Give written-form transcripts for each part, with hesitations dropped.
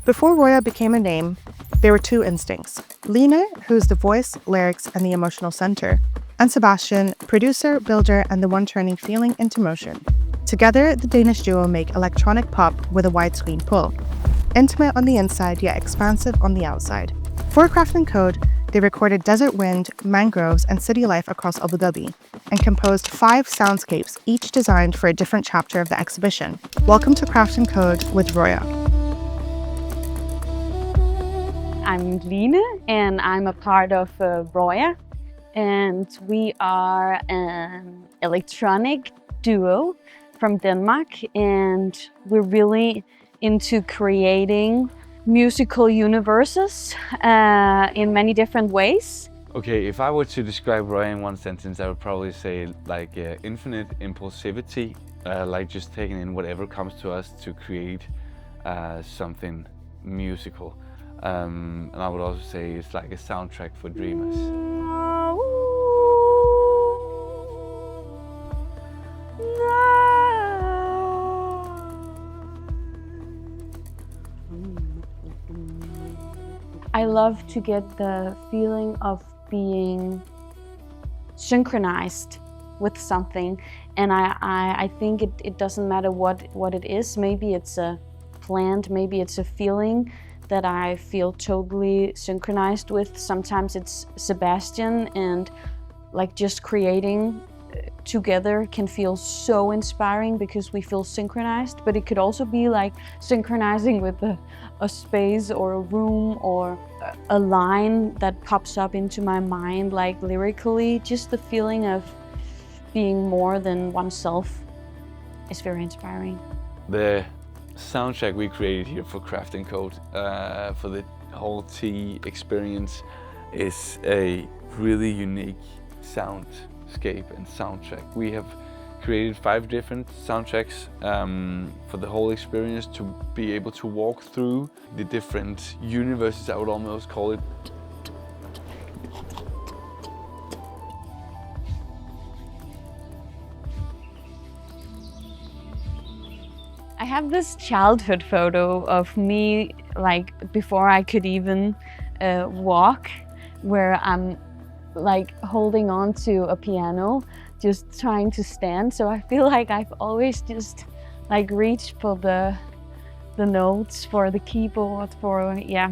Before Roya became a name, there were two instincts. Line, who's the voice, lyrics, and the emotional center, and Sebastian, producer, builder, and the one turning feeling into motion. Together, the Danish duo make electronic pop with a widescreen pull. Intimate on the inside, yet expansive on the outside. For Craft and Code, they recorded desert wind, mangroves, and city life across Abu Dhabi, and composed 5 soundscapes, each designed for a different chapter of the exhibition. Welcome to Craft and Code with Roya. I'm Line, and I'm a part of ROYA, and we are an electronic duo from Denmark, and we're really into creating musical universes in many different ways. Okay, if I were to describe Roya in one sentence, I would probably say like infinite impulsivity, like just taking in whatever comes to us to create something musical. And I would also say it's like a soundtrack for dreamers. I love to get the feeling of being synchronized with something, and I think it doesn't matter what it is. Maybe it's a plant, maybe it's a feeling that I feel totally synchronized with. Sometimes it's Sebastian, and like just creating together can feel so inspiring because we feel synchronized, but it could also be like synchronizing with a space or a room or a line that pops up into my mind, like lyrically. Just the feeling of being more than oneself is very inspiring. The soundtrack we created here for Craft and Code for the whole T experience is a really unique soundscape and soundtrack. We have created 5 different soundtracks for the whole experience to be able to walk through the different universes, I would almost call it. I have this childhood photo of me, like before I could even walk, where I'm like holding on to a piano, just trying to stand. So I feel like I've always just like reached for the notes, for the keyboard, for yeah.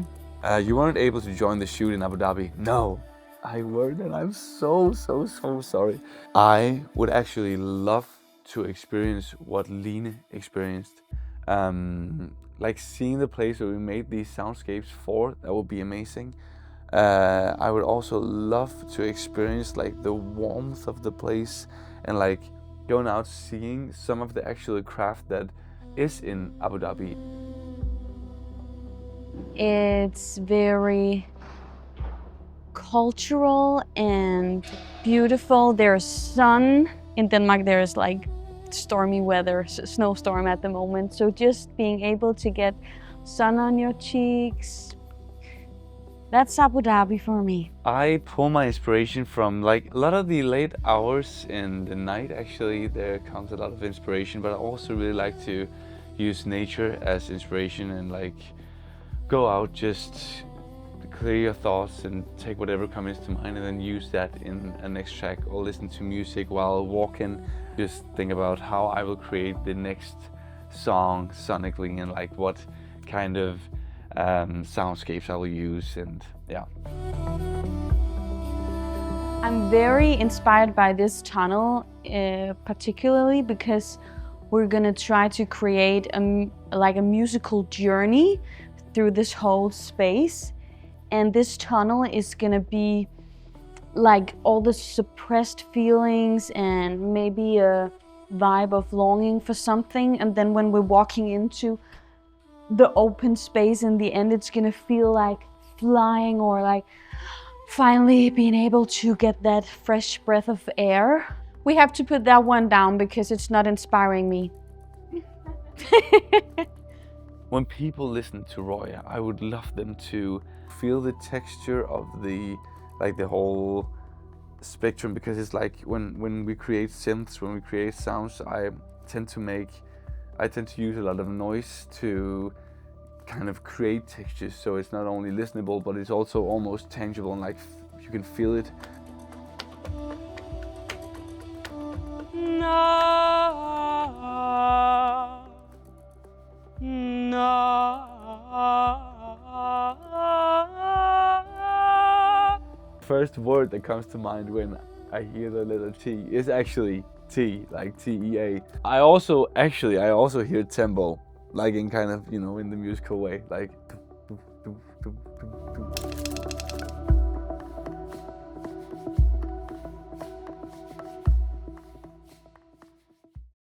You weren't able to join the shoot in Abu Dhabi. No, I weren't, and I'm so sorry. I would actually love to experience what Line experienced. Like seeing the place where we made these soundscapes for, that would be amazing. I would also love to experience like the warmth of the place and like going out seeing some of the actual craft that is in Abu Dhabi. It's very cultural and beautiful. There's sun. In Denmark there's like stormy weather, snowstorm at the moment. So just being able to get sun on your cheeks, that's Abu Dhabi for me. I pull my inspiration from like a lot of the late hours in the night. Actually, there comes a lot of inspiration, but I also really like to use nature as inspiration and like go out, just clear your thoughts and take whatever comes to mind and then use that in a next track or listen to music while walking. Just think about how I will create the next song sonically and like what kind of soundscapes I will use, and yeah. I'm very inspired by this tunnel, particularly because we're gonna try to create like a musical journey through this whole space, and this tunnel is gonna be like all the suppressed feelings and maybe a vibe of longing for something, and then when we're walking into the open space in the end, it's gonna feel like flying or like finally being able to get that fresh breath of air. We have to put that one down because it's not inspiring me. When people listen to Roya, I would love them to feel the texture of the whole spectrum, because it's like when we create synths, when we create sounds, I tend to use a lot of noise to kind of create textures, so it's not only listenable, but it's also almost tangible and like you can feel it. First word that comes to mind when I hear the letter T is actually T, like T-E-A. I also hear tempo, like in kind of, you know, in the musical way, like.